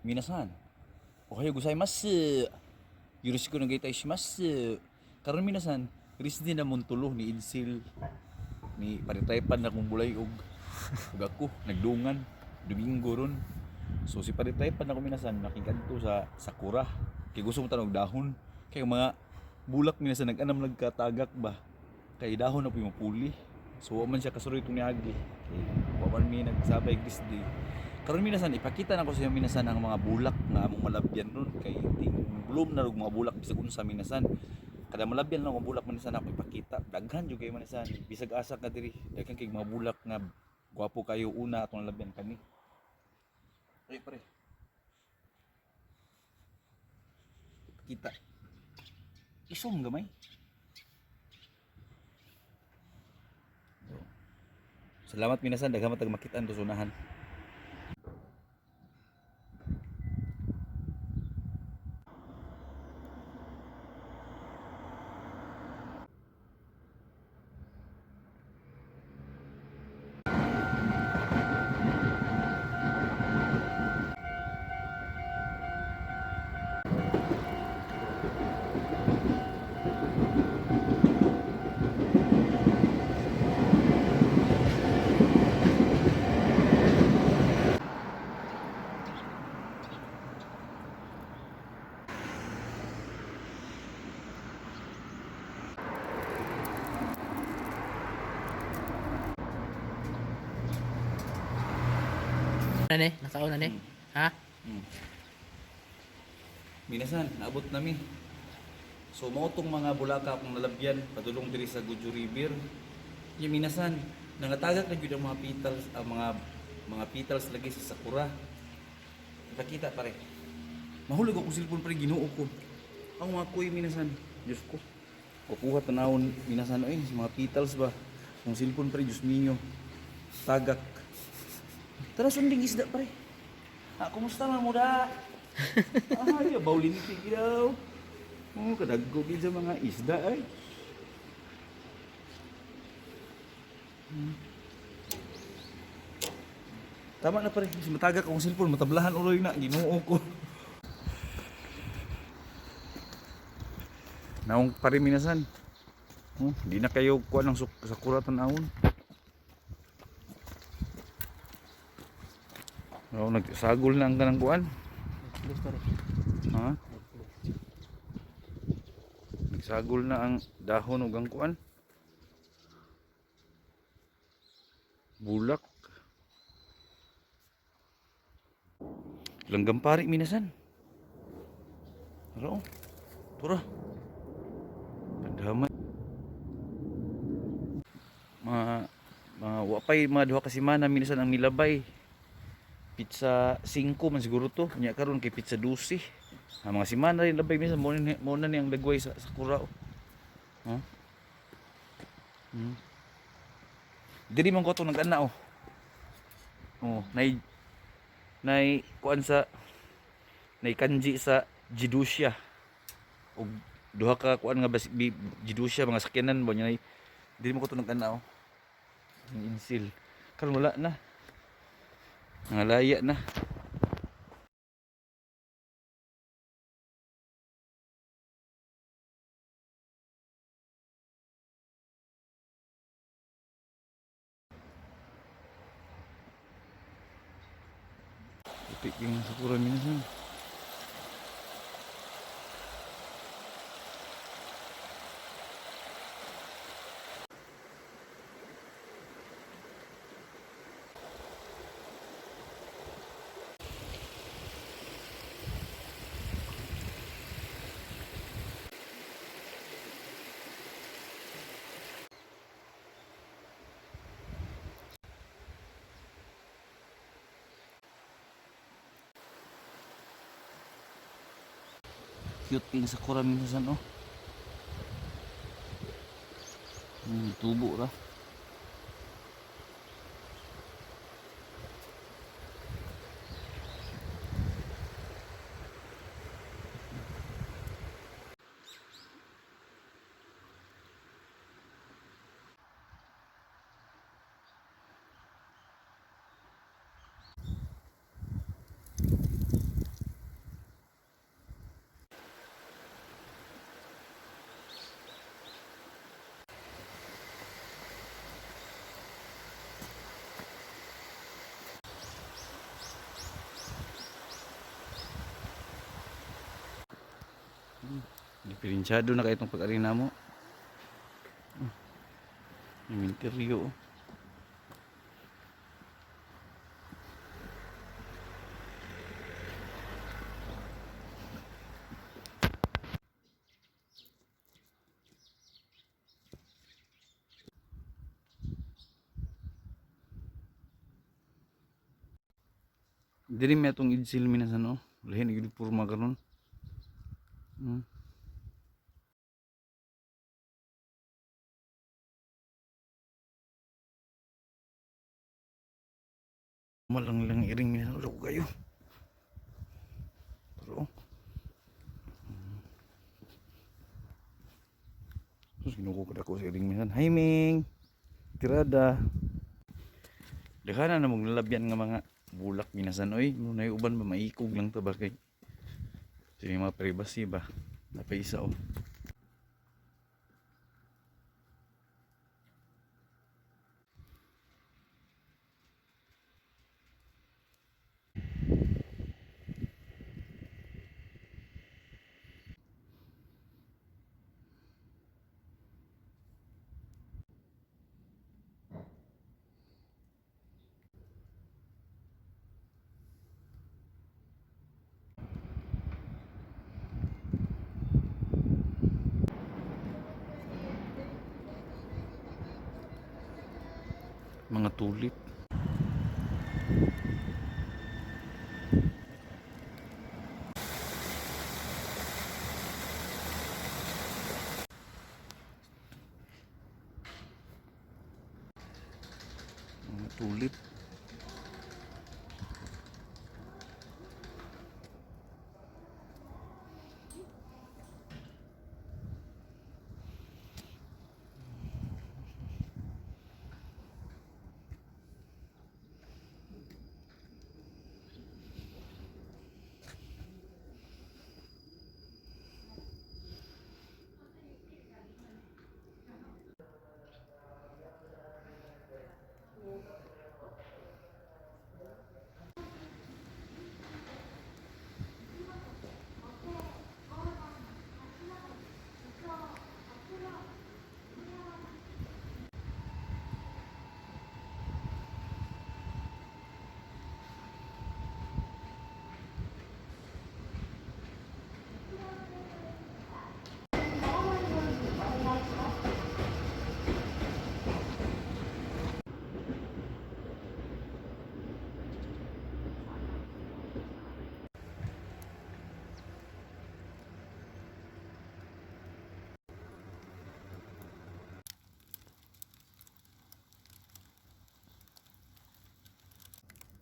Minasan, ohayo gozaimasu. Yoroshiku onegai shimasu. Karon minasan, risdi na mong tulo ni Idsil ni paritaypan na kong bulay og ako nagdungan Domingo ron. So si paritaypan na ko minasan nakikadto sa sakura. Kay gusto mo tanog dahon. Kay mga bulak minasan nag-anam nagkatagak ba. Kay dahon na po yung puli. So wa man siya kasuroy itong niagi. Kay wa man mi nagsabay Disney. Karon minasan ipakita na ko sa inyo minasan ang mga bulak nga among malabyan ron kay ting bloom na rog mga bulak bisag unsa minasan. Kada malabyan lang ang bulak minasan ako ipakita. Daghan jud kay minasan bisag asa ka diri. Daghan kay mga bulak nga gwapo kayo una atong labyan kani. Pre. Kita. Isom gamay. Salamat minasan daghan matag makitaan to sunahan. Na ni, nakauna ni. Ha? Hmm. Minasan, naabot nami. So mao tong mga bulaka akong nalabyan padulong diri sa Gujo River. Yung minasan, nangatagak na gyud ang mga petals, ang mga petals lagi sa sakura. Ipakita pare. Mahulog ako cellphone pare Ginoo ko. Ang mga kuy minasan, Diyos ko. Kukuha tanawon minasan ay sa mga petals ba. Ang cellphone pare Diyos minyo. Tagak. Tara sunding isda pare. Kumusta man mo da? Ay, bawlin ni daw. Oh, kadaggo gid sa mga isda ay. Tama na pare, si matagak akong cellphone, matablahan uloy na, Ginoo ko. Naong pare minasan. Di na kayo kuha ng sakura tanawon. Oh, nagsagol na ang kanang kuan. Ha? Nagsagol na ang dahon ug ang kuan. Bulak. Langgam pari minasan. Aro. Tura. Kadamay. Mga wapay mga duha ka semana minasan ang milabay. Pizza 5 man siguro to. Nya karon kay pizza 12. Mga semana rin labay minsan mo na ni ang dagway sa Sakura. Huh? Diri man ko to nag-ana oh. Oh, nay kuan sa nay kanji sa Jidusya. Og duha ka kuan nga Jidusya mga sakyanan ba nya diri man ko to nag-ana oh. Ang insil. Karon wala na. Ngalaya na. Putik yung sakura minasan. Cute yung sakura minasan oh. Tubo ra. Pirinsyado na kayo itong pag-arena mo. Yung interior. Diri may atong idsil minasan oh. Lahin gid porma karon. Malang lang iring minasan ulo kayo. Pero sus ginuko kada ko sa iring minasan. Hi Ming. Tirada. Daghan na mong lalabyan nga mga bulak minasan oy. Munay uban ba maikog lang ta ba kay. Sige mga privacy ba. Napaisa oh. Mga tulip. Mga tulip.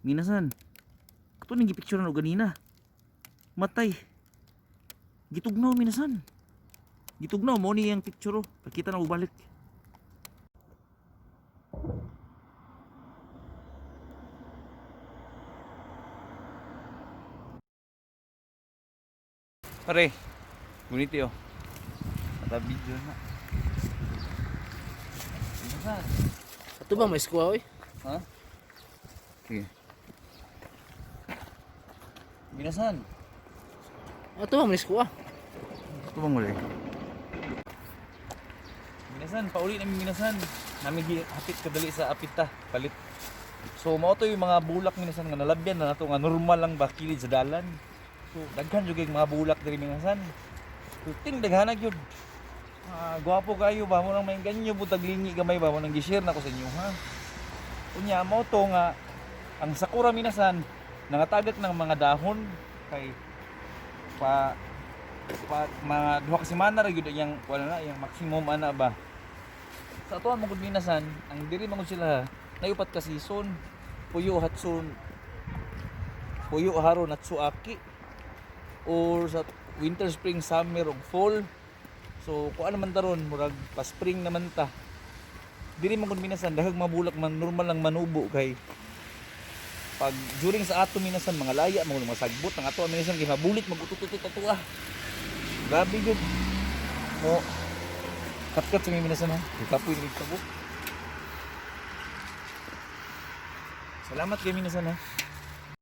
Minasan. Kato ning gipicture no ganina. Matay. Gitugnaw minasan. Gitugnaw mo ni yang picture. Pakita na ubalik. Pare. Guniti oh. Ata video na. Minasan. Ato ba may squaw oy? Ha? Sige. Minasan. Ato ba may squaw? Ito bang muli? Minasan, pauli namin minasan. Namin hapit kadali sa apita, palit. So mao to yung mga bulak minasan nga nalabyan na nato nga normal lang ba kilid sa dalan. So daghan jud yung mga bulak diri minasan. So ting daghanag yun. Gwapo kayo ba mo nang may ganyo butag lingi gamay ba mo nang gi-share na ko sa inyo ha. Unya mao to nga ang sakura minasan nangatagak ng mga dahon kay pa mga duha ka semana ra gyud yang wala na yang maximum ana ba sa atuan mo gud minasan ang diri man gud sila nayupat ka season puyo hatsun puyo haro natsuaki or sa winter spring summer ug fall so kuan naman taron murag pa spring naman ta diri man gud minasan dahag mabulak man normal lang manubo kay pag during sa ato minasan mga laya mga sagbot ang ato minasan kay mabulit magututututu ah. Grabe gud. Mo kat-kat sa minasan ha. Kapoy ni tabok. Salamat kay minasan ha.